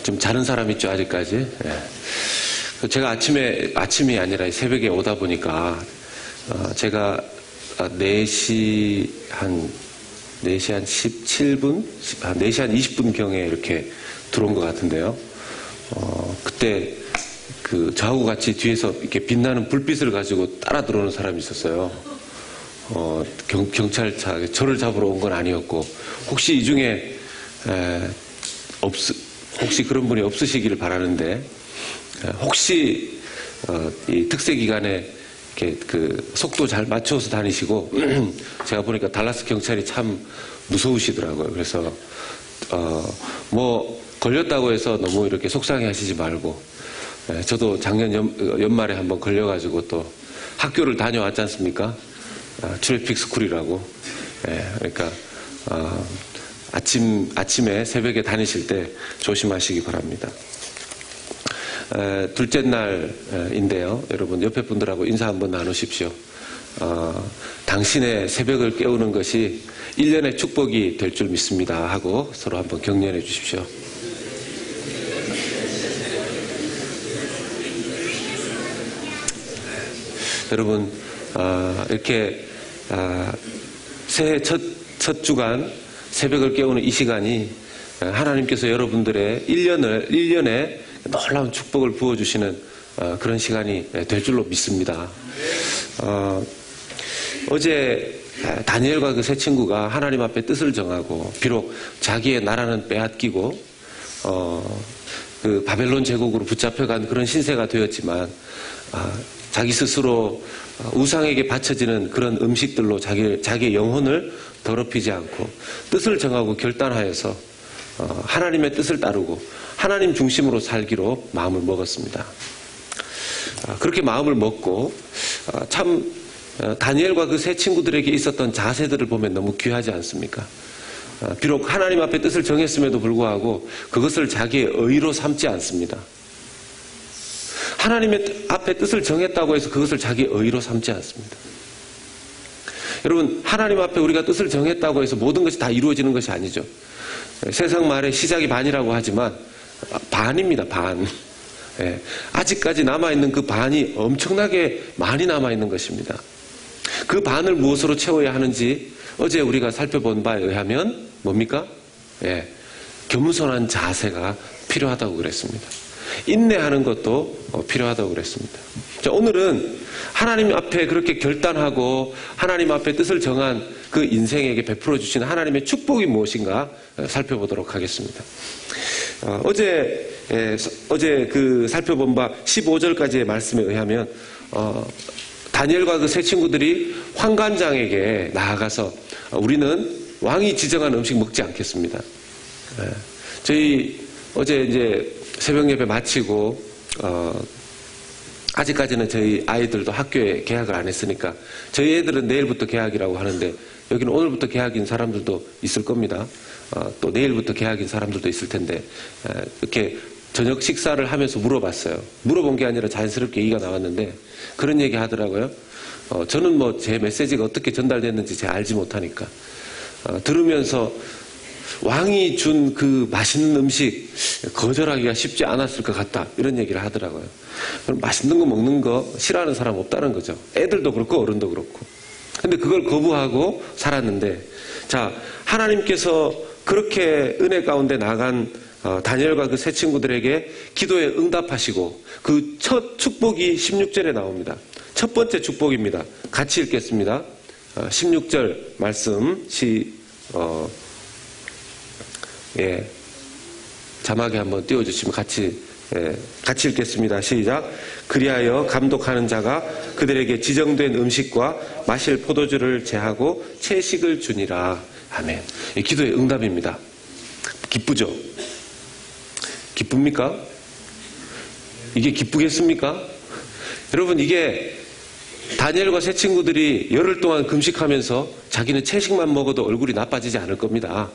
좀 자는 사람 있죠, 아직까지? 예. 제가 아침이 아니라 새벽에 오다 보니까, 제가 4시 한 17분? 4시 한 20분경에 이렇게 들어온 것 같은데요. 그때 저하고 같이 뒤에서 이렇게 빛나는 불빛을 가지고 따라 들어오는 사람이 있었어요. 경찰차, 저를 잡으러 온 건 아니었고, 혹시 이 중에, 혹시 그런 분이 없으시기를 바라는데, 혹시, 이 특세기간에 이렇게 속도 잘 맞춰서 다니시고, 제가 보니까 달라스 경찰이 참 무서우시더라고요. 그래서, 걸렸다고 해서 너무 이렇게 속상해 하시지 말고, 저도 작년 연말에 한번 걸려가지고 또 학교를 다녀왔지 않습니까? 트래픽 스쿨이라고. 그러니까, 아침에 새벽에 다니실 때 조심하시기 바랍니다. 둘째 날인데요. 여러분, 옆에 분들하고 인사 한번 나누십시오. 당신의 새벽을 깨우는 것이 1년의 축복이 될 줄 믿습니다. 하고 서로 한번 격려해 주십시오. 여러분, 이렇게, 새해 첫 주간 새벽을 깨우는 이 시간이 하나님께서 여러분들의 1년에 놀라운 축복을 부어주시는 그런 시간이 될 줄로 믿습니다. 어제 다니엘과 그 세 친구가 하나님 앞에 뜻을 정하고, 비록 자기의 나라는 빼앗기고, 그 바벨론 제국으로 붙잡혀간 그런 신세가 되었지만, 자기 스스로 우상에게 바쳐지는 그런 음식들로 자기의 영혼을 더럽히지 않고 뜻을 정하고 결단하여서 하나님의 뜻을 따르고 하나님 중심으로 살기로 마음을 먹었습니다. 그렇게 마음을 먹고 참 다니엘과 그 세 친구들에게 있었던 자세들을 보면 너무 귀하지 않습니까? 비록 하나님 앞에 뜻을 정했음에도 불구하고 그것을 자기의 의로 삼지 않습니다. 하나님의 앞에 뜻을 정했다고 해서 그것을 자기의 의로 삼지 않습니다. 여러분, 하나님 앞에 우리가 뜻을 정했다고 해서 모든 것이 다 이루어지는 것이 아니죠. 세상 말에 시작이 반이라고 하지만 반입니다, 반. 아직까지 남아있는 그 반이 엄청나게 많이 남아있는 것입니다. 그 반을 무엇으로 채워야 하는지 어제 우리가 살펴본 바에 의하면 뭡니까? 겸손한 자세가 필요하다고 그랬습니다. 인내하는 것도 필요하다고 그랬습니다. 자, 오늘은 하나님 앞에 그렇게 결단하고 하나님 앞에 뜻을 정한 그 인생에게 베풀어 주신 하나님의 축복이 무엇인가 살펴보도록 하겠습니다. 어제 그 살펴본 바 15절까지의 말씀에 의하면 다니엘과 그 세 친구들이 환관장에게 나아가서 우리는 왕이 지정한 음식 먹지 않겠습니다. 저희 어제 이제 새벽 예배 마치고 아직까지는 저희 아이들도 학교에 개학을 안 했으니까 저희 애들은 내일부터 개학이라고 하는데 여기는 오늘부터 개학인 사람들도 있을 겁니다. 또 내일부터 개학인 사람들도 있을 텐데 이렇게 저녁 식사를 하면서 물어봤어요. 물어본 게 아니라 자연스럽게 얘기가 나왔는데 그런 얘기 하더라고요. 저는 뭐 제 메시지가 어떻게 전달됐는지 잘 알지 못하니까 들으면서 왕이 준 그 맛있는 음식 거절하기가 쉽지 않았을 것 같다, 이런 얘기를 하더라고요. 그럼 맛있는 거 먹는 거 싫어하는 사람 없다는 거죠. 애들도 그렇고 어른도 그렇고. 근데 그걸 거부하고 살았는데, 자, 하나님께서 그렇게 은혜 가운데 나간 다니엘과 그 세 친구들에게 기도에 응답하시고 그 첫 축복이 16절에 나옵니다. 첫 번째 축복입니다. 같이 읽겠습니다. 16절 말씀 자막에 한번 띄워주시면 같이 읽겠습니다. 시작. 그리하여 감독하는 자가 그들에게 지정된 음식과 마실 포도주를 제하고 채식을 주니라. 아멘. 기도의 응답입니다. 기쁘죠? 기쁩니까? 이게 기쁘겠습니까? 여러분, 이게 다니엘과 세 친구들이 열흘 동안 금식하면서 자기는 채식만 먹어도 얼굴이 나빠지지 않을 겁니다.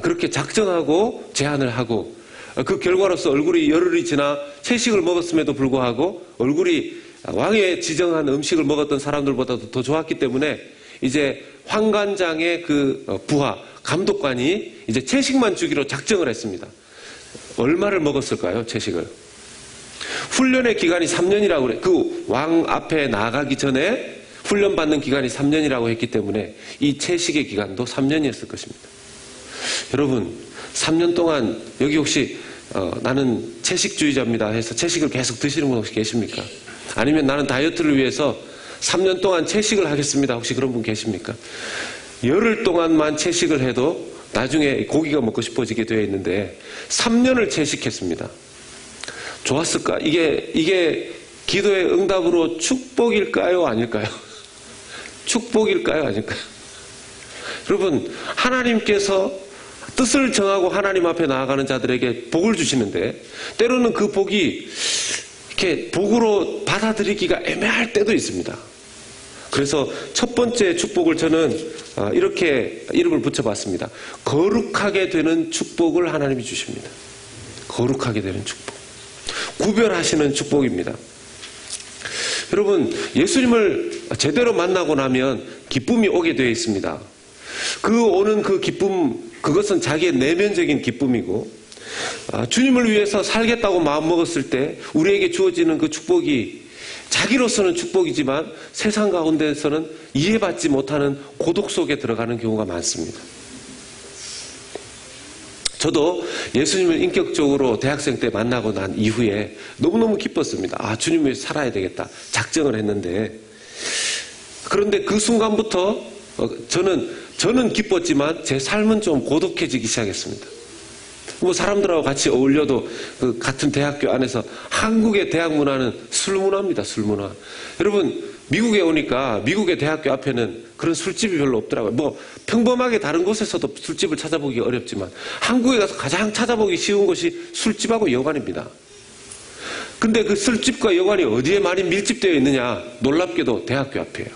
그렇게 작정하고 제안을 하고 그 결과로서 얼굴이 열흘이 지나 채식을 먹었음에도 불구하고 얼굴이 왕의 지정한 음식을 먹었던 사람들보다도 더 좋았기 때문에 이제 환관장의 그 부하, 감독관이 이제 채식만 주기로 작정을 했습니다. 얼마를 먹었을까요? 채식을. 훈련의 기간이 3년이라고 그래. 그 왕 앞에 나가기 전에 훈련받는 기간이 3년이라고 했기 때문에 이 채식의 기간도 3년이었을 것입니다. 여러분, 3년 동안 여기 혹시 나는 채식주의자입니다 해서 채식을 계속 드시는 분 혹시 계십니까? 아니면 나는 다이어트를 위해서 3년 동안 채식을 하겠습니다. 혹시 그런 분 계십니까? 열흘 동안만 채식을 해도 나중에 고기가 먹고 싶어지게 되어 있는데 3년을 채식했습니다. 좋았을까? 이게 기도의 응답으로 축복일까요? 아닐까요? 축복일까요? 아닐까요? 여러분, 하나님께서 뜻을 정하고 하나님 앞에 나아가는 자들에게 복을 주시는데 때로는 그 복이 이렇게 복으로 받아들이기가 애매할 때도 있습니다. 그래서 첫 번째 축복을 저는 이렇게 이름을 붙여봤습니다. 거룩하게 되는 축복을 하나님이 주십니다. 거룩하게 되는 축복. 구별하시는 축복입니다. 여러분, 예수님을 제대로 만나고 나면 기쁨이 오게 되어 있습니다. 그 오는 그 기쁨, 그것은 자기의 내면적인 기쁨이고, 주님을 위해서 살겠다고 마음먹었을 때 우리에게 주어지는 그 축복이 자기로서는 축복이지만 세상 가운데서는 이해받지 못하는 고독 속에 들어가는 경우가 많습니다. 저도 예수님을 인격적으로 대학생 때 만나고 난 이후에 너무너무 기뻤습니다. 주님 위해서 살아야 되겠다 작정을 했는데, 그런데 그 순간부터 저는 기뻤지만 제 삶은 좀 고독해지기 시작했습니다. 뭐 사람들하고 같이 어울려도 그 같은 대학교 안에서 한국의 대학 문화는 술 문화입니다. 술 문화. 여러분, 미국에 오니까 미국의 대학교 앞에는 그런 술집이 별로 없더라고요. 뭐 평범하게 다른 곳에서도 술집을 찾아보기 어렵지만 한국에 가서 가장 찾아보기 쉬운 곳이 술집하고 여관입니다. 근데 그 술집과 여관이 어디에 많이 밀집되어 있느냐? 놀랍게도 대학교 앞이에요.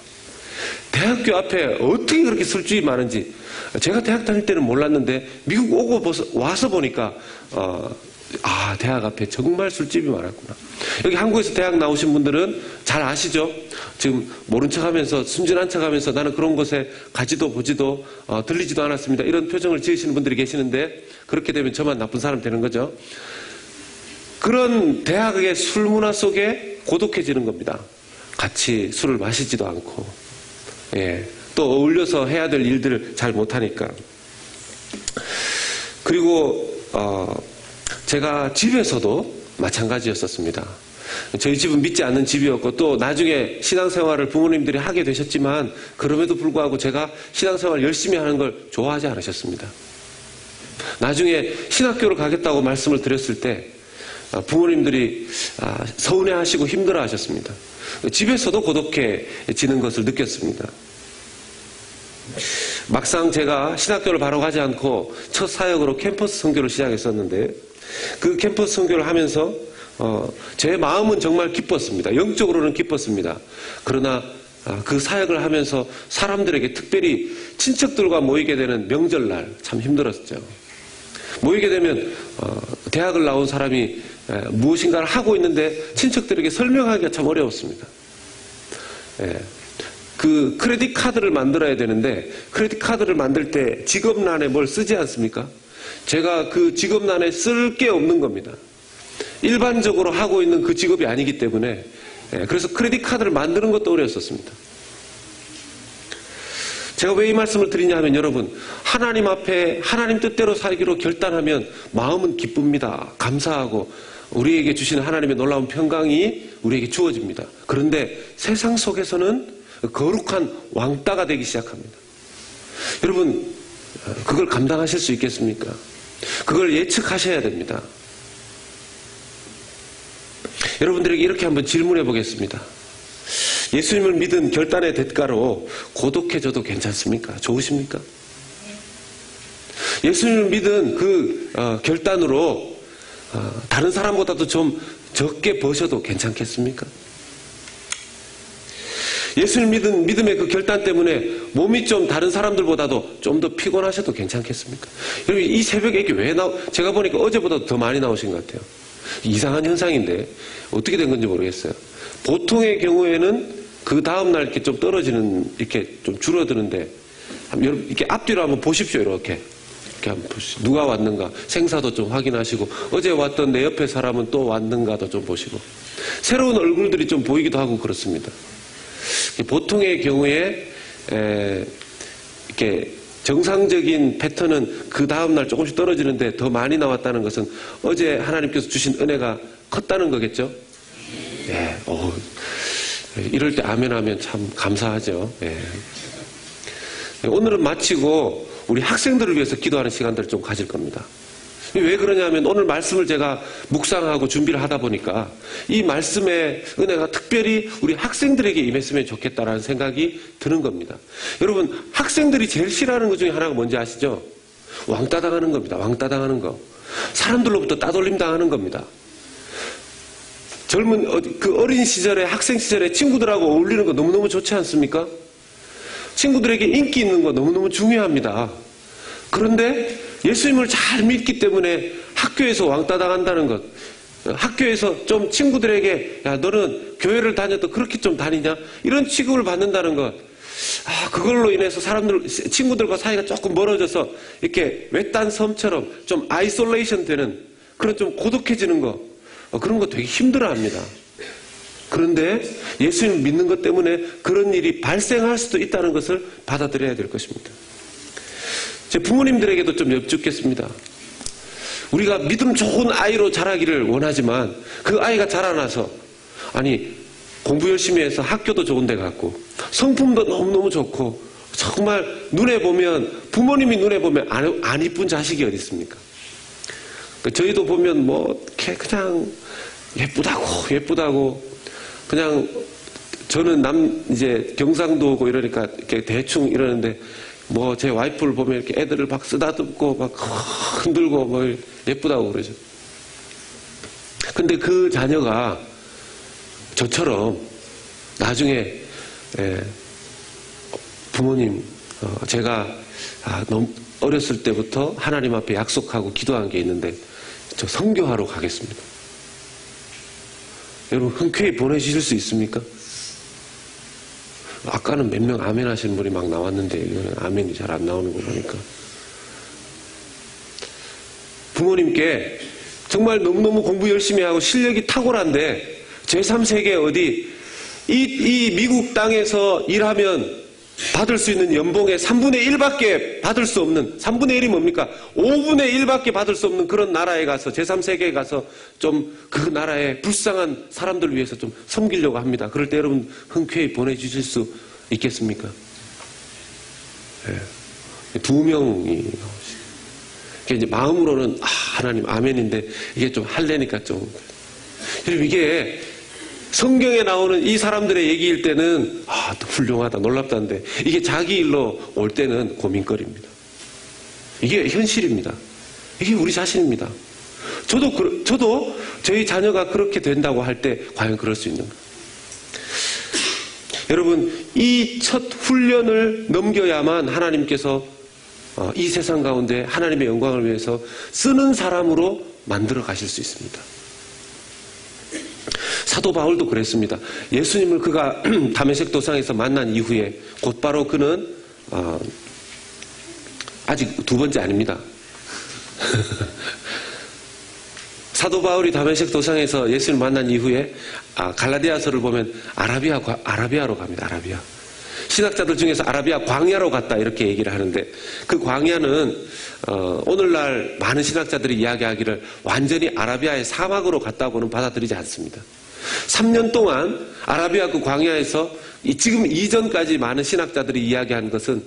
대학교 앞에 어떻게 그렇게 술집이 많은지 제가 대학 다닐 때는 몰랐는데 미국 오고 와서 보니까 대학 앞에 정말 술집이 많았구나. 여기 한국에서 대학 나오신 분들은 잘 아시죠? 지금 모른 척하면서 순진한 척하면서 나는 그런 곳에 가지도 보지도 들리지도 않았습니다. 이런 표정을 지으시는 분들이 계시는데 그렇게 되면 저만 나쁜 사람 되는 거죠. 그런 대학의 술 문화 속에 고독해지는 겁니다. 같이 술을 마시지도 않고, 또 어울려서 해야 될 일들을 잘 못하니까. 그리고 제가 집에서도 마찬가지였었습니다. 저희 집은 믿지 않는 집이었고 또 나중에 신앙생활을 부모님들이 하게 되셨지만 그럼에도 불구하고 제가 신앙생활을 열심히 하는 걸 좋아하지 않으셨습니다. 나중에 신학교를 가겠다고 말씀을 드렸을 때 부모님들이 서운해하시고 힘들어하셨습니다. 집에서도 고독해지는 것을 느꼈습니다. 막상 제가 신학교를 바로 가지 않고 첫 사역으로 캠퍼스 선교를 시작했었는데 그 캠퍼스 선교를 하면서 제 마음은 정말 기뻤습니다. 영적으로는 기뻤습니다. 그러나 그 사역을 하면서 사람들에게 특별히 친척들과 모이게 되는 명절날 참 힘들었죠. 모이게 되면 대학을 나온 사람이 무엇인가를 하고 있는데 친척들에게 설명하기가 참 어려웠습니다. 그 크레딧 카드를 만들어야 되는데 크레딧 카드를 만들 때 직업란에 뭘 쓰지 않습니까? 제가 그 직업란에 쓸 게 없는 겁니다. 일반적으로 하고 있는 그 직업이 아니기 때문에 그래서 크레딧 카드를 만드는 것도 어려웠었습니다. 제가 왜 이 말씀을 드리냐 하면 여러분, 하나님 앞에 하나님 뜻대로 살기로 결단하면 마음은 기쁩니다. 감사하고 우리에게 주시는 하나님의 놀라운 평강이 우리에게 주어집니다. 그런데 세상 속에서는 거룩한 왕따가 되기 시작합니다. 여러분, 그걸 감당하실 수 있겠습니까? 그걸 예측하셔야 됩니다. 여러분들에게 이렇게 한번 질문해 보겠습니다. 예수님을 믿은 결단의 대가로 고독해져도 괜찮습니까? 좋으십니까? 예수님을 믿은 그 결단으로 다른 사람보다도 좀 적게 버셔도 괜찮겠습니까? 예수를 믿은 믿음의 그 결단 때문에 몸이 좀 다른 사람들보다도 좀 더 피곤하셔도 괜찮겠습니까? 여러분, 이 새벽에 이게 왜 제가 보니까 어제보다 더 많이 나오신 것 같아요. 이상한 현상인데 어떻게 된 건지 모르겠어요. 보통의 경우에는 그 다음날 이렇게 좀 떨어지는, 이렇게 좀 줄어드는데, 여러분, 이렇게 앞뒤로 한번 보십시오, 이렇게. 이렇게 한번 보시고, 누가 왔는가 생사도 좀 확인하시고, 어제 왔던 내 옆에 사람은 또 왔는가도 좀 보시고, 새로운 얼굴들이 좀 보이기도 하고 그렇습니다. 보통의 경우에 이렇게 정상적인 패턴은 그 다음날 조금씩 떨어지는데 더 많이 나왔다는 것은 어제 하나님께서 주신 은혜가 컸다는 거겠죠? 예, 이럴 때 아멘 하면 참 감사하죠. 예. 오늘은 마치고 우리 학생들을 위해서 기도하는 시간들을 좀 가질 겁니다. 왜 그러냐면 오늘 말씀을 제가 묵상하고 준비를 하다 보니까 이 말씀의 은혜가 특별히 우리 학생들에게 임했으면 좋겠다라는 생각이 드는 겁니다. 여러분, 학생들이 제일 싫어하는 것 중에 하나가 뭔지 아시죠? 왕따 당하는 겁니다. 왕따 당하는 거. 사람들로부터 따돌림 당하는 겁니다. 그 어린 시절에, 학생 시절에 친구들하고 어울리는 거 너무너무 좋지 않습니까? 친구들에게 인기 있는 거 너무너무 중요합니다. 그런데 예수님을 잘 믿기 때문에 학교에서 왕따 당한다는 것, 학교에서 좀 친구들에게 야 너는 교회를 다녀도 그렇게 좀 다니냐 이런 취급을 받는다는 것, 그걸로 인해서 친구들과 사이가 조금 멀어져서 이렇게 외딴 섬처럼 좀 아이솔레이션 되는 그런 좀 고독해지는 거, 그런 거 되게 힘들어합니다. 그런데 예수님을 믿는 것 때문에 그런 일이 발생할 수도 있다는 것을 받아들여야 될 것입니다. 제 부모님들에게도 좀 여쭙겠습니다. 우리가 믿음 좋은 아이로 자라기를 원하지만 그 아이가 자라나서 공부 열심히 해서 학교도 좋은 데 갔고 성품도 너무너무 좋고 정말 부모님이 눈에 보면 안 이쁜 자식이 어디 있습니까? 저희도 보면 그냥 예쁘다고 그냥 저는 이제 경상도 오고 이러니까 이렇게 대충 이러는데 제 와이프를 보면 이렇게 애들을 막 쓰다듬고 막 흔들고 예쁘다고 그러죠. 근데 그 자녀가 저처럼 나중에 부모님 제가 너무 어렸을 때부터 하나님 앞에 약속하고 기도한 게 있는데 저 선교하러 가겠습니다. 여러분 흔쾌히 보내주실 수 있습니까? 아까는 몇 명 아멘 하시는 분이 막 나왔는데 이거는 아멘이 잘 안 나오는 거 보니까 부모님께 정말 너무너무 공부 열심히 하고 실력이 탁월한데 제3세계 어디 이 미국 땅에서 일하면 받을 수 있는 연봉의 3분의 1밖에 받을 수 없는 3분의 1이 뭡니까? 5분의 1밖에 받을 수 없는 그런 나라에 가서 제3세계에 가서 좀 그 나라의 불쌍한 사람들을 위해서 좀 섬기려고 합니다. 그럴 때 여러분 흔쾌히 보내주실 수 있겠습니까? 네. 2명이 이제 마음으로는 하나님 아멘인데 이게 좀 할래니까 좀 여러분 이게 성경에 나오는 이 사람들의 얘기일 때는 훌륭하다 놀랍다는데 이게 자기 일로 올 때는 고민거리입니다. 이게 현실입니다. 이게 우리 자신입니다. 저도 저희 자녀가 그렇게 된다고 할 때 과연 그럴 수 있는가? 여러분 이 첫 훈련을 넘겨야만 하나님께서 이 세상 가운데 하나님의 영광을 위해서 쓰는 사람으로 만들어 가실 수 있습니다. 사도 바울도 그랬습니다. 예수님을 그가 다메섹 도상에서 만난 이후에 곧바로 그는 아직 두 번째 아닙니다. 사도 바울이 다메섹 도상에서 예수님을 만난 이후에 갈라디아서를 보면 아라비아로 갑니다. 아라비아. 신학자들 중에서 아라비아 광야로 갔다 이렇게 얘기를 하는데 그 광야는 오늘날 많은 신학자들이 이야기하기를 완전히 아라비아의 사막으로 갔다고는 받아들이지 않습니다. 3년 동안 아라비아 그 광야에서 지금 이전까지 많은 신학자들이 이야기한 것은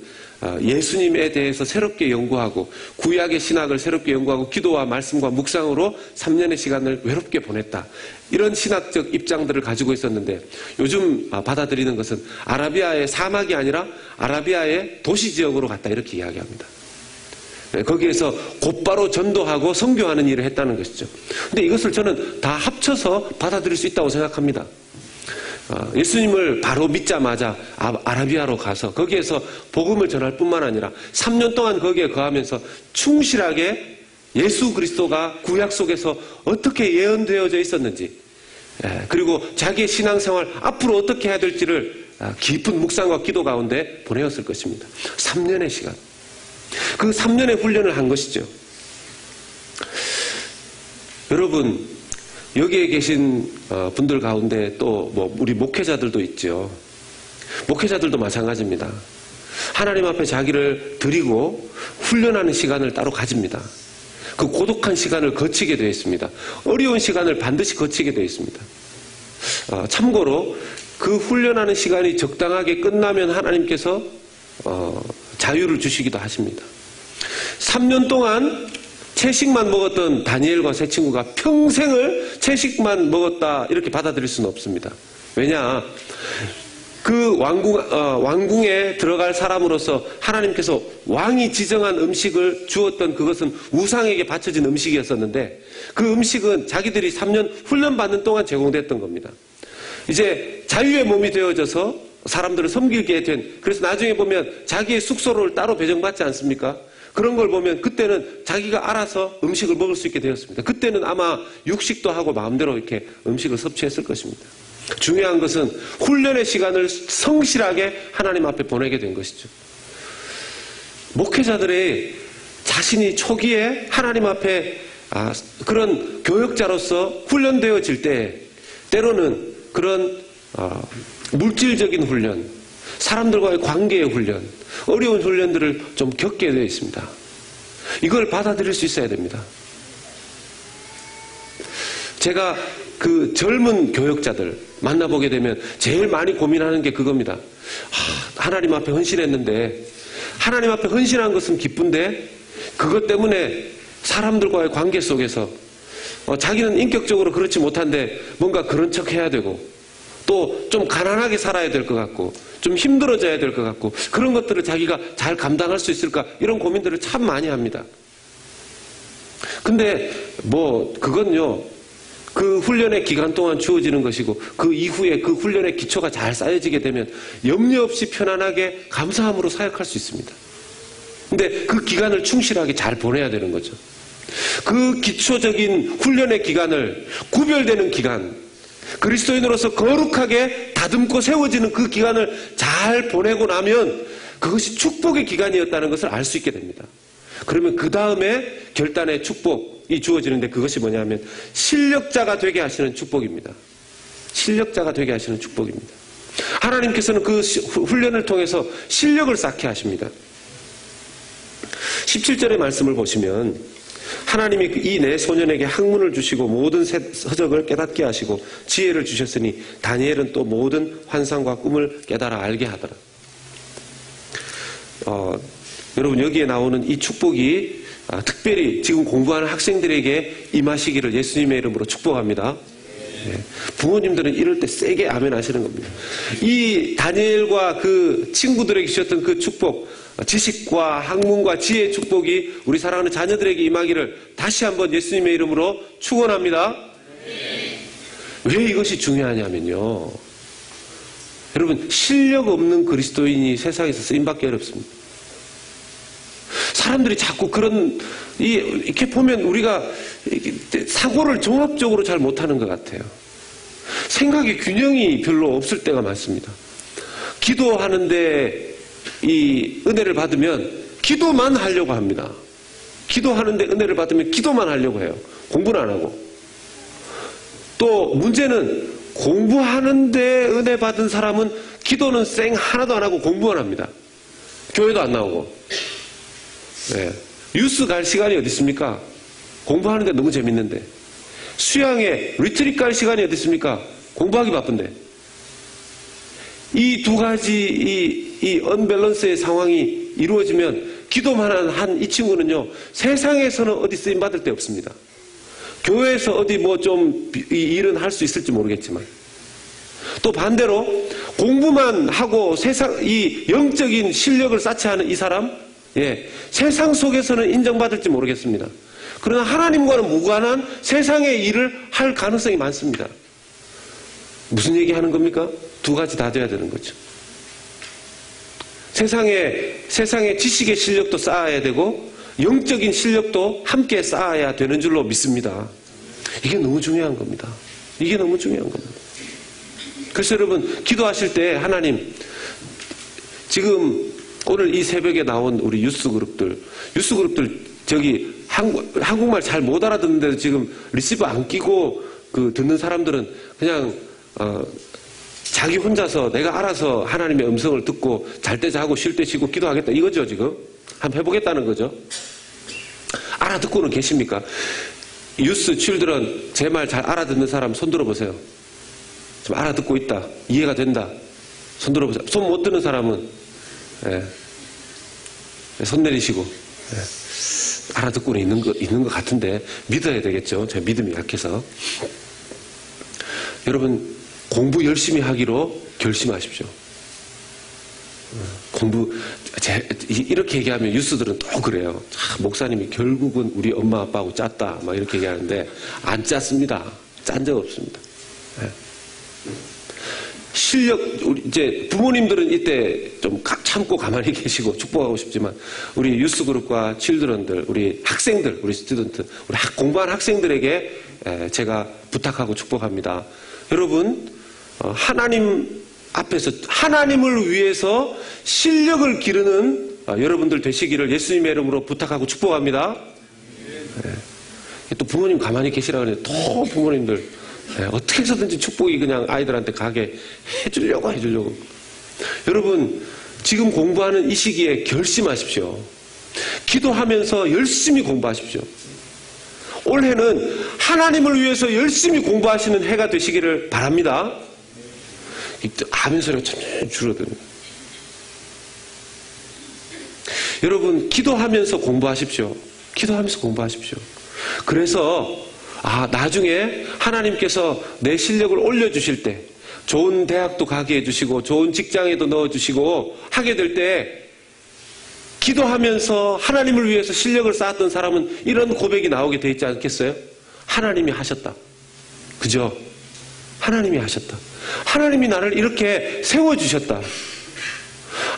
예수님에 대해서 새롭게 연구하고 구약의 신학을 새롭게 연구하고 기도와 말씀과 묵상으로 3년의 시간을 외롭게 보냈다. 이런 신학적 입장들을 가지고 있었는데 요즘 받아들이는 것은 아라비아의 사막이 아니라 아라비아의 도시 지역으로 갔다 이렇게 이야기합니다. 거기에서 곧바로 전도하고 선교하는 일을 했다는 것이죠. 근데 이것을 저는 다 합쳐서 받아들일 수 있다고 생각합니다. 예수님을 바로 믿자마자 아라비아로 가서 거기에서 복음을 전할 뿐만 아니라 3년 동안 거기에 거하면서 충실하게 예수 그리스도가 구약 속에서 어떻게 예언되어져 있었는지 그리고 자기의 신앙생활 앞으로 어떻게 해야 될지를 깊은 묵상과 기도 가운데 보내었을 것입니다. 3년의 시간. 그 3년의 훈련을 한 것이죠. 여러분, 여기에 계신 분들 가운데 또 우리 목회자들도 있죠. 목회자들도 마찬가지입니다. 하나님 앞에 자기를 드리고 훈련하는 시간을 따로 가집니다. 그 고독한 시간을 거치게 되어 있습니다. 어려운 시간을 반드시 거치게 되어 있습니다. 참고로 그 훈련하는 시간이 적당하게 끝나면 하나님께서 자유를 주시기도 하십니다. 3년 동안 채식만 먹었던 다니엘과 세 친구가 평생을 채식만 먹었다 이렇게 받아들일 수는 없습니다. 왜냐? 그 왕궁에 들어갈 사람으로서 하나님께서 왕이 지정한 음식을 주었던 그것은 우상에게 바쳐진 음식이었었는데 그 음식은 자기들이 3년 훈련받는 동안 제공됐던 겁니다. 이제 자유의 몸이 되어져서 사람들을 섬기게 된, 그래서 나중에 보면 자기의 숙소를 따로 배정받지 않습니까? 그런 걸 보면 그때는 자기가 알아서 음식을 먹을 수 있게 되었습니다. 그때는 아마 육식도 하고 마음대로 이렇게 음식을 섭취했을 것입니다. 중요한 것은 훈련의 시간을 성실하게 하나님 앞에 보내게 된 것이죠. 목회자들의 자신이 초기에 하나님 앞에 그런 교역자로서 훈련되어질 때 때로는 그런 물질적인 훈련, 사람들과의 관계의 훈련, 어려운 훈련들을 좀 겪게 되어 있습니다. 이걸 받아들일 수 있어야 됩니다. 제가 그 젊은 교역자들 만나보게 되면 제일 많이 고민하는 게 그겁니다. 하나님 앞에 헌신했는데, 하나님 앞에 헌신한 것은 기쁜데 그것 때문에 사람들과의 관계 속에서 자기는 인격적으로 그렇지 못한데 뭔가 그런 척 해야 되고 또 좀 가난하게 살아야 될 것 같고 좀 힘들어져야 될 것 같고 그런 것들을 자기가 잘 감당할 수 있을까, 이런 고민들을 참 많이 합니다. 근데 그건요, 그 훈련의 기간 동안 주어지는 것이고 그 이후에 그 훈련의 기초가 잘 쌓여지게 되면 염려 없이 편안하게 감사함으로 사역할 수 있습니다. 근데 그 기간을 충실하게 잘 보내야 되는 거죠. 그 기초적인 훈련의 기간을, 구별되는 기간, 그리스도인으로서 거룩하게 다듬고 세워지는 그 기간을 잘 보내고 나면 그것이 축복의 기간이었다는 것을 알 수 있게 됩니다. 그러면 그 다음에 결단의 축복이 주어지는데 그것이 뭐냐면 실력자가 되게 하시는 축복입니다. 실력자가 되게 하시는 축복입니다. 하나님께서는 그 훈련을 통해서 실력을 쌓게 하십니다. 17절의 말씀을 보시면 하나님이 이 내 소년에게 학문을 주시고 모든 서적을 깨닫게 하시고 지혜를 주셨으니 다니엘은 또 모든 환상과 꿈을 깨달아 알게 하더라. 여러분, 여기에 나오는 이 축복이 특별히 지금 공부하는 학생들에게 임하시기를 예수님의 이름으로 축복합니다. 네. 부모님들은 이럴 때 세게 아멘 하시는 겁니다. 이 다니엘과 그 친구들에게 주셨던 그 축복, 지식과 학문과 지혜의 축복이 우리 사랑하는 자녀들에게 임하기를 다시 한번 예수님의 이름으로 축원합니다. 왜 이것이 중요하냐면요, 여러분, 실력 없는 그리스도인이 세상에서 쓰임받기 어렵습니다. 사람들이 자꾸 이렇게 보면 우리가 사고를 종합적으로 잘 못하는 것 같아요. 생각의 균형이 별로 없을 때가 많습니다. 기도하는데 이 은혜를 받으면 기도만 하려고 합니다. 기도하는데 은혜를 받으면 기도만 하려고 해요. 공부는 안 하고. 또 문제는 공부하는데 은혜 받은 사람은 기도는 쌩 하나도 안 하고 공부만 합니다. 교회도 안 나오고. 네. 뉴스 갈 시간이 어디 있습니까? 공부하는데 너무 재밌는데. 수양에 리트릿 갈 시간이 어디 있습니까? 공부하기 바쁜데. 이 두 가지 이 언밸런스의 상황이 이루어지면 기도만 한 이 친구는요, 세상에서는 어디 쓰임 받을 데 없습니다. 교회에서 어디 좀 일은 할 수 있을지 모르겠지만, 또 반대로 공부만 하고 이 영적인 실력을 쌓지 않은 이 사람, 세상 속에서는 인정받을지 모르겠습니다. 그러나 하나님과는 무관한 세상의 일을 할 가능성이 많습니다. 무슨 얘기하는 겁니까? 두 가지 다 돼야 되는 거죠. 세상의 지식의 실력도 쌓아야 되고 영적인 실력도 함께 쌓아야 되는 줄로 믿습니다. 이게 너무 중요한 겁니다. 이게 너무 중요한 겁니다. 그래서 여러분, 기도하실 때 하나님, 지금 오늘 이 새벽에 나온 우리 뉴스그룹들 저기 한국말 잘 못 알아듣는데도 지금 리시버 안 끼고 듣는 사람들은 그냥 자기 혼자서 내가 알아서 하나님의 음성을 듣고 잘 때 자고 쉴 때 쉬고 기도하겠다 이거죠. 지금 한번 해보겠다는 거죠. 알아듣고는 계십니까? 유스 칠드런 제 말 잘 알아듣는 사람 손 들어보세요. 좀 알아듣고 있다, 이해가 된다, 손 들어보세요. 손 못 드는 사람은 손 내리시고. 알아듣고는 있는 것 같은데 믿어야 되겠죠. 제가 믿음이 약해서. 여러분, 공부 열심히 하기로 결심하십시오. 이렇게 얘기하면 뉴스들은 또 그래요. 목사님이 결국은 우리 엄마 아빠하고 짰다 막 이렇게 얘기하는데 안 짰습니다. 짠 적 없습니다. 실력, 이제 부모님들은 이때 좀 참고 가만히 계시고 축복하고 싶지만 우리 유스그룹과 칠드런들, 우리 학생들, 우리 스튜던트, 우리 공부한 학생들에게 제가 부탁하고 축복합니다. 여러분, 하나님 앞에서 하나님을 위해서 실력을 기르는 여러분들 되시기를 예수님의 이름으로 부탁하고 축복합니다. 또 부모님 가만히 계시라 그러는데 또 부모님들 어떻게 해서든지 축복이 그냥 아이들한테 가게 해주려고. 여러분, 지금 공부하는 이 시기에 결심하십시오. 기도하면서 열심히 공부하십시오. 올해는 하나님을 위해서 열심히 공부하시는 해가 되시기를 바랍니다. 아멘 소리가 점점 줄어드는. 여러분, 기도하면서 공부하십시오. 기도하면서 공부하십시오. 그래서 나중에 하나님께서 내 실력을 올려주실 때 좋은 대학도 가게 해주시고 좋은 직장에도 넣어주시고 하게 될 때 기도하면서 하나님을 위해서 실력을 쌓았던 사람은 이런 고백이 나오게 돼 있지 않겠어요? 하나님이 하셨다. 그죠? 하나님이 하셨다. 하나님이 나를 이렇게 세워주셨다.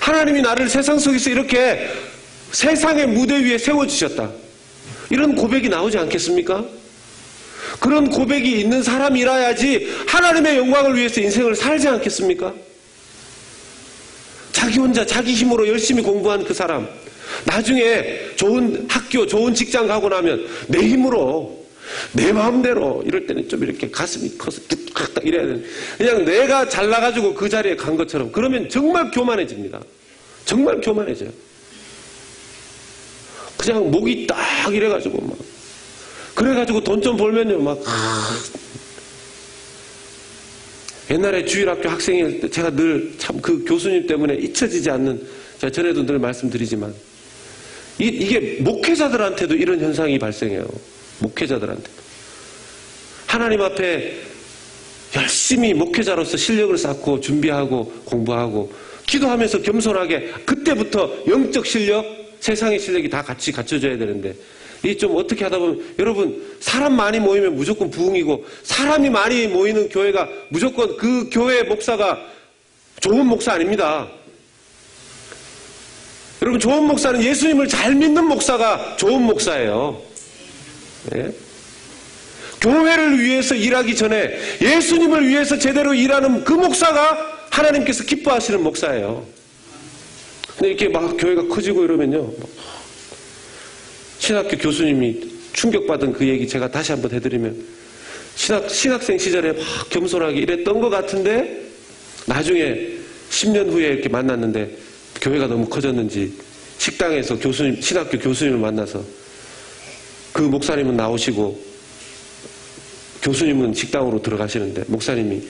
하나님이 나를 세상 속에서 이렇게 세상의 무대 위에 세워주셨다. 이런 고백이 나오지 않겠습니까? 그런 고백이 있는 사람이라야지 하나님의 영광을 위해서 인생을 살지 않겠습니까? 자기 혼자 자기 힘으로 열심히 공부한 그 사람, 나중에 좋은 학교, 좋은 직장 가고 나면 내 힘으로, 내 마음대로, 이럴 때는 좀 이렇게 가슴이 커서 뚝딱 이래야 되는, 그냥 내가 잘나가지고 그 자리에 간 것처럼, 그러면 정말 교만해집니다. 정말 교만해져요. 그냥 목이 딱 이래가지고 막. 그래가지고 돈 좀 벌면요, 막. 옛날에 주일학교 학생일 때 제가 늘 참 그 교수님 때문에 잊혀지지 않는, 제가 전에도 늘 말씀드리지만, 이게 목회자들한테도 이런 현상이 발생해요. 목회자들한테. 하나님 앞에 열심히 목회자로서 실력을 쌓고 준비하고 공부하고 기도하면서 겸손하게 그때부터 영적 실력, 세상의 실력이 다 같이 갖춰져야 되는데, 이 좀 어떻게 하다 보면, 여러분, 사람 많이 모이면 무조건 부흥이고, 사람이 많이 모이는 교회가 무조건 그 교회 목사가 좋은 목사 아닙니다. 여러분, 좋은 목사는 예수님을 잘 믿는 목사가 좋은 목사예요. 예? 교회를 위해서 일하기 전에 예수님을 위해서 제대로 일하는 그 목사가 하나님께서 기뻐하시는 목사예요. 근데 이렇게 막 교회가 커지고 이러면요, 신학교 교수님이 충격받은 그 얘기 제가 다시 한번 해드리면, 신학생 시절에 막 겸손하게 이랬던 것 같은데 나중에 10년 후에 이렇게 만났는데 교회가 너무 커졌는지 식당에서 신학교 교수님을 만나서 그 목사님은 나오시고 교수님은 식당으로 들어가시는데 목사님이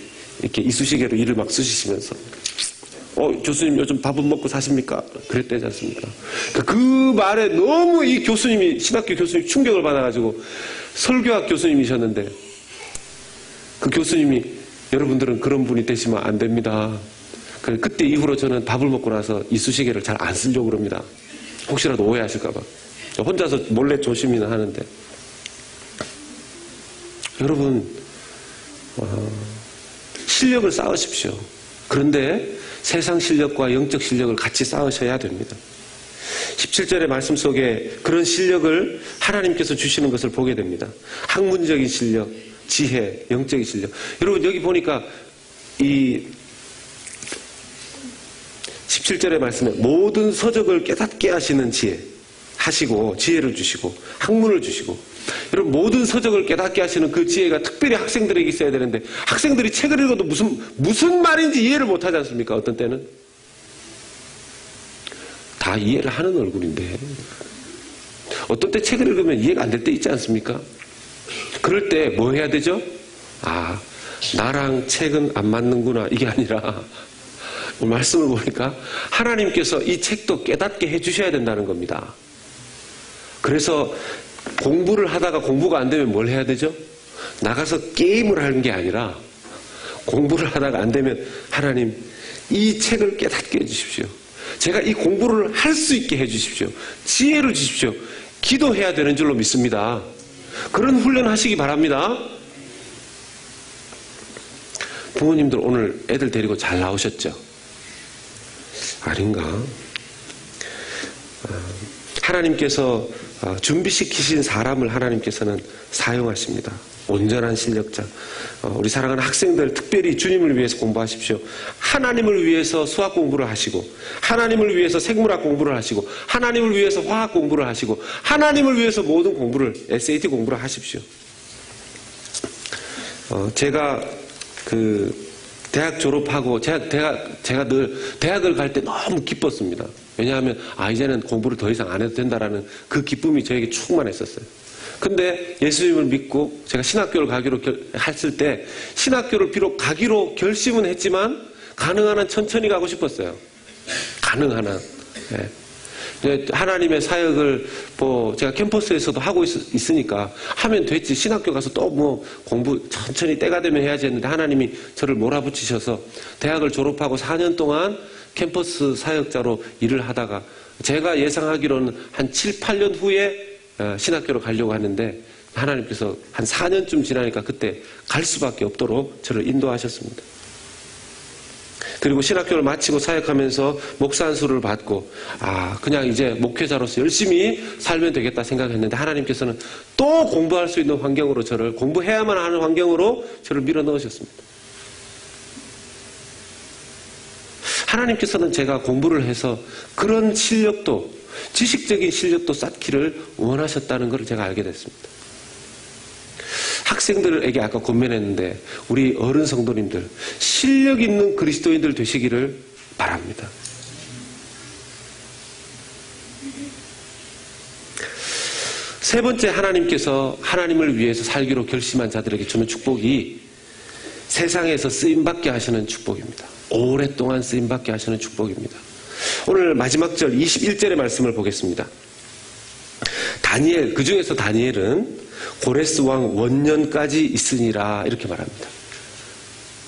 이렇게 이쑤시개로 이를 막 쑤시시면서 교수님 요즘 밥은 먹고 사십니까? 그랬대지 않습니까? 그 말에 너무 이 교수님이, 신학교 교수님이 충격을 받아가지고, 설교학 교수님이셨는데 그 교수님이 여러분들은 그런 분이 되시면 안 됩니다. 그때 이후로 저는 밥을 먹고 나서 이쑤시개를 잘 안 쓰려고 그럽니다. 혹시라도 오해하실까봐. 혼자서 몰래 조심이나 하는데. 여러분, 실력을 쌓으십시오. 그런데 세상 실력과 영적 실력을 같이 쌓으셔야 됩니다. 17절의 말씀 속에 그런 실력을 하나님께서 주시는 것을 보게 됩니다. 학문적인 실력, 지혜, 영적인 실력. 여러분, 여기 보니까 이 17절의 말씀에 모든 서적을 깨닫게 하시는 지혜 하시고 지혜를 주시고 학문을 주시고 여러분 모든 서적을 깨닫게 하시는 그 지혜가 특별히 학생들에게 있어야 되는데 학생들이 책을 읽어도 무슨 말인지 이해를 못하지 않습니까? 어떤 때는 다 이해를 하는 얼굴인데 어떤 때 책을 읽으면 이해가 안 될 때 있지 않습니까? 그럴 때 뭐 해야 되죠? 아, 나랑 책은 안 맞는구나 이게 아니라 말씀을 보니까 하나님께서 이 책도 깨닫게 해주셔야 된다는 겁니다. 그래서 공부를 하다가 공부가 안 되면 뭘 해야 되죠? 나가서 게임을 하는 게 아니라 공부를 하다가 안 되면 하나님 이 책을 깨닫게 해주십시오. 제가 이 공부를 할 수 있게 해주십시오. 지혜를 주십시오. 기도해야 되는 줄로 믿습니다. 그런 훈련 하시기 바랍니다. 부모님들 오늘 애들 데리고 잘 나오셨죠? 아닌가? 하나님께서 준비시키신 사람을 하나님께서는 사용하십니다. 온전한 실력자. 우리 사랑하는 학생들 특별히 주님을 위해서 공부하십시오. 하나님을 위해서 수학 공부를 하시고 하나님을 위해서 생물학 공부를 하시고 하나님을 위해서 화학 공부를 하시고 하나님을 위해서 모든 공부를 SAT 공부를 하십시오. 제가 대학 졸업하고 제가 늘 대학을 갈 때 너무 기뻤습니다. 왜냐하면 이제는 공부를 더 이상 안 해도 된다라는 그 기쁨이 저에게 충만했었어요. 근데 예수님을 믿고 제가 신학교를 가기로 했을 때 신학교를 비록 가기로 결심은 했지만 가능한 한 천천히 가고 싶었어요. 가능한 한. 네. 하나님의 사역을 제가 캠퍼스에서도 하고 있으니까 하면 됐지. 신학교 가서 또 공부 천천히 때가 되면 해야지 했는데 하나님이 저를 몰아붙이셔서 대학을 졸업하고 4년 동안 캠퍼스 사역자로 일을 하다가 제가 예상하기로는 한 7, 8년 후에 신학교로 가려고 하는데 하나님께서 한 4년쯤 지나니까 그때 갈 수밖에 없도록 저를 인도하셨습니다. 그리고 신학교를 마치고 사역하면서 목사 안수를 받고 그냥 이제 목회자로서 열심히 살면 되겠다 생각했는데 하나님께서는 또 공부할 수 있는 환경으로 저를 공부해야만 하는 환경으로 저를 밀어넣으셨습니다. 하나님께서는 제가 공부를 해서 그런 실력도 지식적인 실력도 쌓기를 원하셨다는 것을 제가 알게 됐습니다. 학생들에게 아까 권면했는데 우리 어른 성도님들 실력 있는 그리스도인들 되시기를 바랍니다. 세 번째 하나님께서 하나님을 위해서 살기로 결심한 자들에게 주는 축복이 세상에서 쓰임받게 하시는 축복입니다. 오랫동안 쓰임받게 하시는 축복입니다. 오늘 마지막 절 21절의 말씀을 보겠습니다. 다니엘, 그 중에서 다니엘은 고레스 왕 원년까지 있으니라 이렇게 말합니다.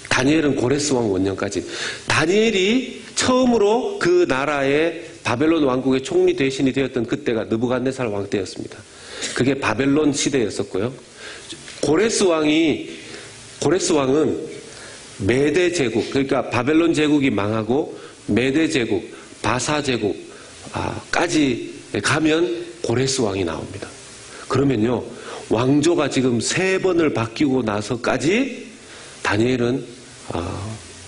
다니엘은 고레스 왕 원년까지. 다니엘이 처음으로 그 나라의 바벨론 왕국의 총리 대신이 되었던 그때가 느부갓네살 왕 때였습니다. 그게 바벨론 시대였었고요. 고레스 왕은 메대 제국, 그러니까 바벨론 제국이 망하고 메대 제국, 바사 제국까지 가면 고레스 왕이 나옵니다. 그러면요, 왕조가 지금 3번을 바뀌고 나서까지 다니엘은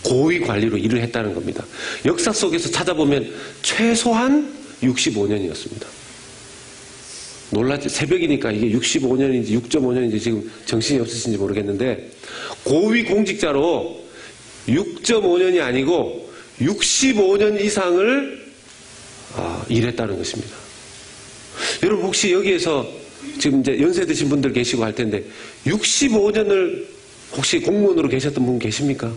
고위 관리로 일을 했다는 겁니다. 역사 속에서 찾아보면 최소한 65년이었습니다. 놀랐죠? 새벽이니까 이게 65년인지 6.5년인지 지금 정신이 없으신지 모르겠는데 고위 공직자로 6.5년이 아니고 65년 이상을 일했다는 것입니다. 여러분 혹시 여기에서 지금 이제 연세 드신 분들 계시고 할 텐데 65년을 혹시 공무원으로 계셨던 분 계십니까?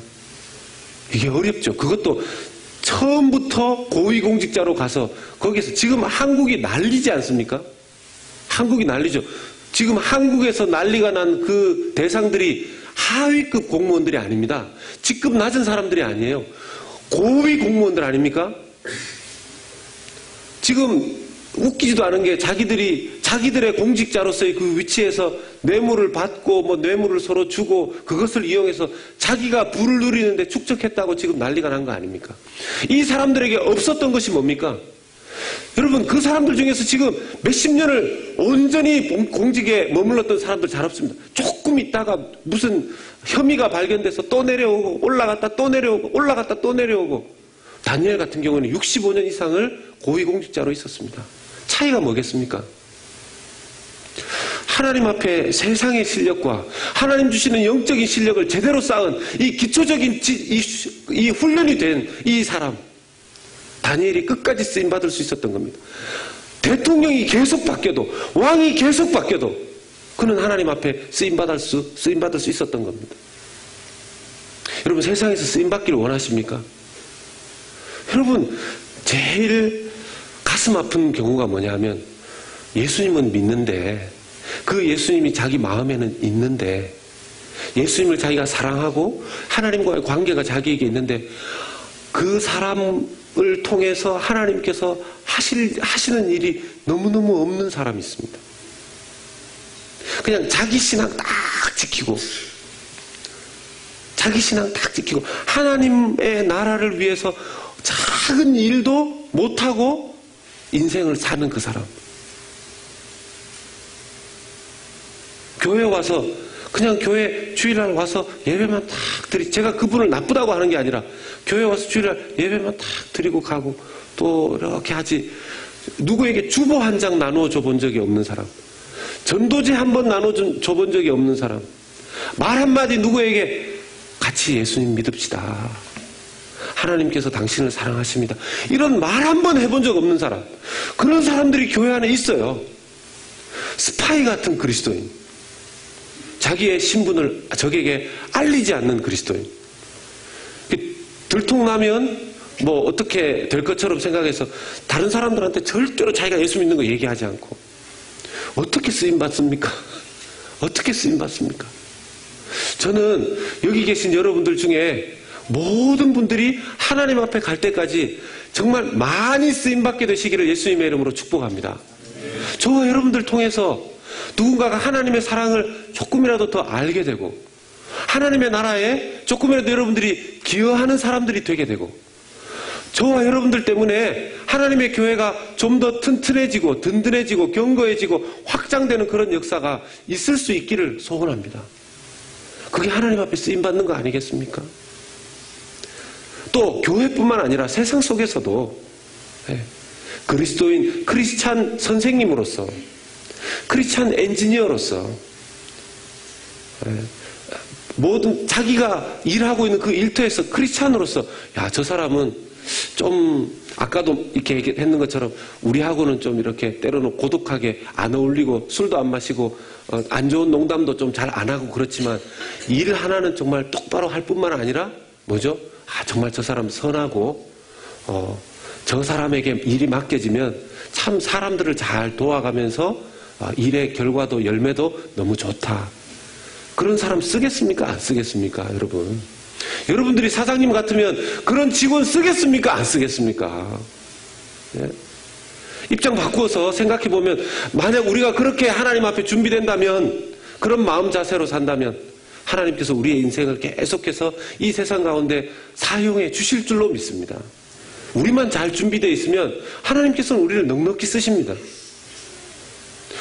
이게 어렵죠. 그것도 처음부터 고위공직자로 가서 거기서 지금 한국이 난리지 않습니까? 한국이 난리죠. 지금 한국에서 난리가 난 그 대상들이 하위급 공무원들이 아닙니다. 직급 낮은 사람들이 아니에요. 고위 공무원들 아닙니까? 지금 웃기지도 않은 게 자기들의 공직자로서의 그 위치에서 뇌물을 받고 뇌물을 서로 주고 그것을 이용해서 자기가 부를 누리는데 축적했다고 지금 난리가 난 거 아닙니까? 이 사람들에게 없었던 것이 뭡니까? 여러분 그 사람들 중에서 지금 몇십 년을 온전히 공직에 머물렀던 사람들 잘 없습니다. 조금 있다가 무슨 혐의가 발견돼서 또 내려오고 올라갔다 또 내려오고 올라갔다 또 내려오고 다니엘 같은 경우는 65년 이상을 고위공직자로 있었습니다. 차이가 뭐겠습니까? 하나님 앞에 세상의 실력과 하나님 주시는 영적인 실력을 제대로 쌓은 이 기초적인 이 훈련이 된 이 사람, 다니엘이 끝까지 쓰임받을 수 있었던 겁니다. 대통령이 계속 바뀌어도, 왕이 계속 바뀌어도 그는 하나님 앞에 쓰임받을 수 있었던 겁니다. 여러분, 세상에서 쓰임받기를 원하십니까? 여러분, 제일 가슴 아픈 경우가 뭐냐면, 예수님은 믿는데, 그 예수님이 자기 마음에는 있는데, 예수님을 자기가 사랑하고 하나님과의 관계가 자기에게 있는데, 그 사람을 통해서 하나님께서 하시는 일이 너무너무 없는 사람이 있습니다. 그냥 자기 신앙 딱 지키고, 자기 신앙 딱 지키고, 하나님의 나라를 위해서 작은 일도 못하고 인생을 사는 그 사람. 교회 와서 그냥 교회 주일날 와서 예배만 딱 제가 그분을 나쁘다고 하는 게 아니라 교회 와서 주일날 예배만 딱 드리고 가고 또 이렇게 하지, 누구에게 주보 한 장 나누어 줘본 적이 없는 사람, 전도지 한 번 나눠 줘본 적이 없는 사람, 말 한마디 누구에게 같이 예수님 믿읍시다, 하나님께서 당신을 사랑하십니다, 이런 말 한 번 해본 적 없는 사람, 그런 사람들이 교회 안에 있어요. 스파이 같은 그리스도인, 자기의 신분을 적에게 알리지 않는 그리스도인. 들통나면 뭐 어떻게 될 것처럼 생각해서 다른 사람들한테 절대로 자기가 예수 믿는 거 얘기하지 않고. 어떻게 쓰임받습니까? 어떻게 쓰임받습니까? 저는 여기 계신 여러분들 중에 모든 분들이 하나님 앞에 갈 때까지 정말 많이 쓰임받게 되시기를 예수님의 이름으로 축복합니다. 저와 여러분들 통해서 누군가가 하나님의 사랑을 조금이라도 더 알게 되고, 하나님의 나라에 조금이라도 여러분들이 기여하는 사람들이 되게 되고, 저와 여러분들 때문에 하나님의 교회가 좀 더 튼튼해지고 든든해지고 견고해지고 확장되는 그런 역사가 있을 수 있기를 소원합니다. 그게 하나님 앞에 쓰임받는 거 아니겠습니까? 또 교회뿐만 아니라 세상 속에서도 그리스도인, 크리스찬 선생님으로서, 크리스찬 엔지니어로서 모든 자기가 일하고 있는 그 일터에서 크리스찬으로서, 야, 저 사람은 좀 아까도 이렇게 했는 것처럼 우리하고는 좀 이렇게 때로는 고독하게 안 어울리고 술도 안 마시고 안 좋은 농담도 좀 잘 안 하고 그렇지만 일 하나는 정말 똑바로 할 뿐만 아니라 뭐죠? 아, 정말 저 사람 선하고 저 사람에게 일이 맡겨지면 참 사람들을 잘 도와가면서 일의 결과도 열매도 너무 좋다. 그런 사람 쓰겠습니까? 안 쓰겠습니까? 여러분. 여러분들이 사장님 같으면 그런 직원 쓰겠습니까? 안 쓰겠습니까? 예? 입장 바꾸어서 생각해보면, 만약 우리가 그렇게 하나님 앞에 준비된다면, 그런 마음 자세로 산다면 하나님께서 우리의 인생을 계속해서 이 세상 가운데 사용해 주실 줄로 믿습니다. 우리만 잘 준비되어 있으면 하나님께서는 우리를 넉넉히 쓰십니다.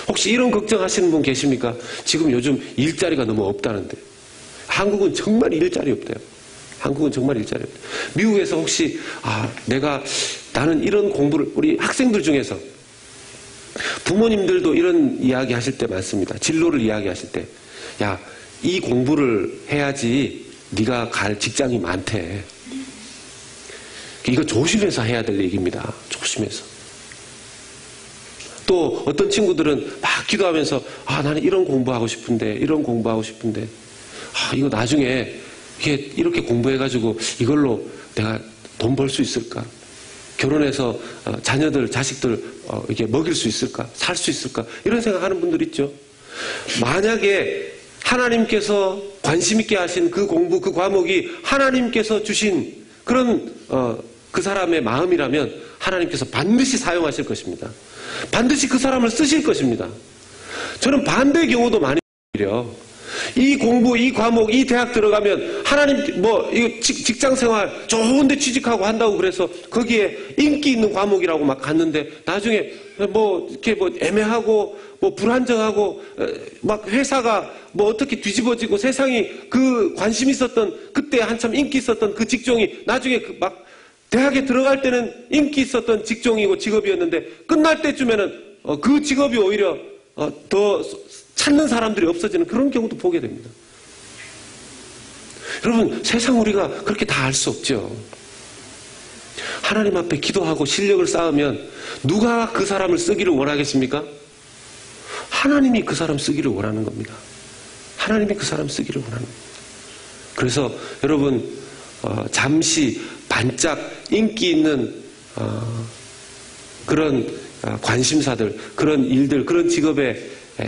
혹시 이런 걱정하시는 분 계십니까? 지금 요즘 일자리가 너무 없다는데. 한국은 정말 일자리 없대요. 한국은 정말 일자리 없대요. 미국에서 혹시 나는 이런 공부를, 우리 학생들 중에서 부모님들도 이런 이야기 하실 때 많습니다. 진로를 이야기하실 때, 야, 이 공부를 해야지 네가 갈 직장이 많대. 이거 조심해서 해야 될 얘기입니다. 조심해서. 또 어떤 친구들은 막 기도하면서, 나는 이런 공부하고 싶은데, 이런 공부하고 싶은데, 이거 나중에 이렇게 공부해가지고 이걸로 내가 돈 벌 수 있을까? 결혼해서 자녀들, 자식들 이렇게 먹일 수 있을까? 살 수 있을까? 이런 생각하는 분들 있죠. 만약에 하나님께서 관심 있게 하신 그 공부, 그 과목이 하나님께서 주신 그런 그 사람의 마음이라면 하나님께서 반드시 사용하실 것입니다. 반드시 그 사람을 쓰실 것입니다. 저는 반대의 경우도 많이 보여요. 이 공부, 이 과목, 이 대학 들어가면 하나님 이거 직장 생활 좋은데 취직하고 한다고 그래서 거기에 인기 있는 과목이라고 막 갔는데 나중에 이렇게 애매하고 불안정하고 막 회사가 어떻게 뒤집어지고 세상이 그 관심 있었던 그때 한참 인기 있었던 그 직종이 나중에 막 대학에 들어갈 때는 인기 있었던 직종이고 직업이었는데 끝날 때쯤에는 그 직업이 오히려 더 찾는 사람들이 없어지는 그런 경우도 보게 됩니다. 여러분, 세상 우리가 그렇게 다 알 수 없죠. 하나님 앞에 기도하고 실력을 쌓으면 누가 그 사람을 쓰기를 원하겠습니까? 하나님이 그 사람 쓰기를 원하는 겁니다. 하나님이 그 사람 쓰기를 원하는 겁니다. 그래서 여러분, 잠시 반짝 인기 있는 그런 관심사들, 그런 일들, 그런 직업에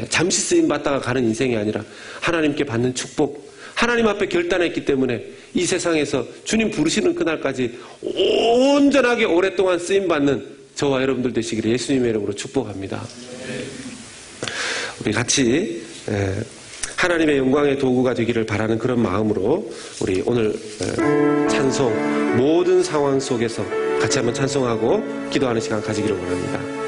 잠시 쓰임 받다가 가는 인생이 아니라 하나님께 받는 축복, 하나님 앞에 결단했기 때문에 이 세상에서 주님 부르시는 그날까지 온전하게 오랫동안 쓰임 받는 저와 여러분들 되시기를 예수님의 이름으로 축복합니다. 우리 같이 하나님의 영광의 도구가 되기를 바라는 그런 마음으로 우리 오늘 찬송 모든 상황 속에서 같이 한번 찬송하고 기도하는 시간 가지기를 원합니다.